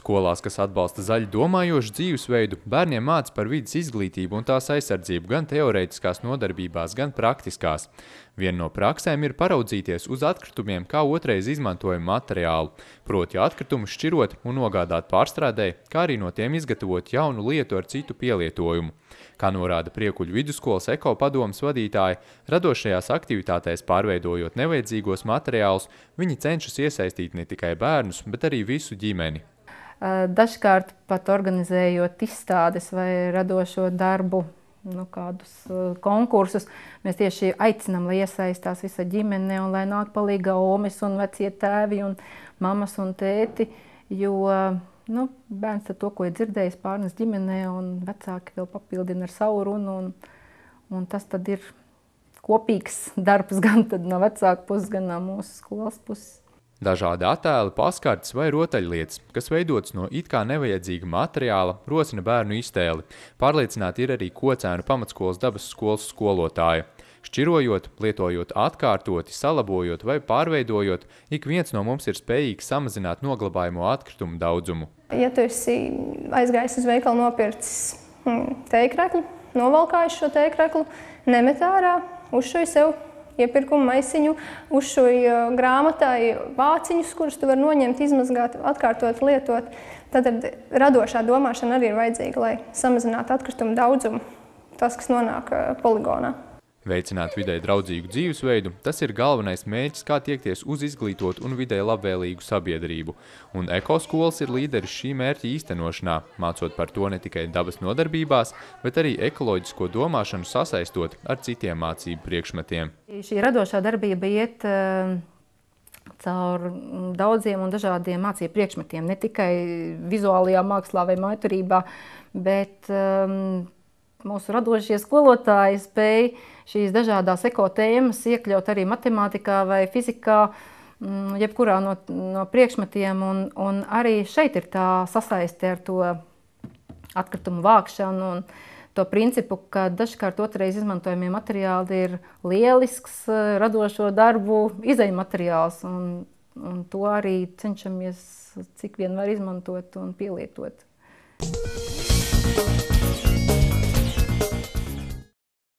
Skolās, kas atbalsta zaļi domājošu dzīvesveidu, bērniem māca par vides izglītību un tās aizsardzību gan teorētiskās nodarbībās, gan praktiskās. Viena no praksēm ir paraudzīties uz atkritumiem kā otrais izmantojumu materiālu, proti atkritumus šķirot un nogādāt pārstrādē, kā arī no tiem izgatavot jaunu lietu ar citu pielietojumu. Kā norāda Priekuļu vidusskolas ekopadomes vadītāja, radošajās aktivitātēs pārveidojot nevajadzīgos materiālus, viņi cenšas iesaistīt ne tikai bērnus, bet arī visu ģimeni. Dažkārt pat organizējot izstādes vai radošo darbu, kādus konkursus, mēs tieši aicinām, lai iesaistās visa ģimene un lai nāk palīgā omes un vecie tēvi un mamas un tēti, jo bērns ar to, ko ir dzirdējis, pārnes ģimenē un vecāki vēl papildina ar savu runu un tas tad ir kopīgs darbs gan tad no vecāku puses, gan no mūsu skolas puses. Dažādi attēli, paskartes vai rotaļlietas, kas veidotas no it kā nevajadzīga materiāla, rosina bērnu iztēli. Pārliecināti ir arī Kocēnu pamatskolas dabas skolas skolotāja. Šķirojot, lietojot atkārtoti, salabojot vai pārveidojot, ik viens no mums ir spējīgs samazināt noglabājamo atkritumu daudzumu. Ja tu esi aizgājis uz veikalu nopircis tēkreklu, novalkājis šo tēkreklu, nemet ārā, uzšuj sev iepirkumu maisiņu, uzšuj grāmatai vāciņus, kurus tu vari noņemt, izmazgāt, atkārtot, lietot. Tad radošā domāšana arī ir vajadzīga, lai samazinātu atkritumu daudzumu, tas, kas nonāk poligonā. Veicināt videi draudzīgu dzīvesveidu, tas ir galvenais mērķis, kā tiekties uz izglītotu un videi labvēlīgu sabiedrību. Un ekoskolas ir līderis šī mērķa īstenošanā, mācot par to ne tikai dabas nodarbībās, bet arī ekoloģisko domāšanu sasaistot ar citiem mācību priekšmetiem. Šī radošā darbība iet caur daudziem un dažādiem mācību priekšmetiem, ne tikai vizuālajā mākslā vai mājturībā, bet mūsu radošie skolotāji spēj šīs dažādās ekotēmas iekļaut arī matemātikā vai fizikā, jebkurā no priekšmetiem, un arī šeit ir tā sasaiste ar to atkritumu vākšanu un to principu, ka dažkārt otrais izmantojamie materiāli ir lielisks radošo darbu izejmateriāls, un to arī cenšamies cik vien var izmantot un pielietot.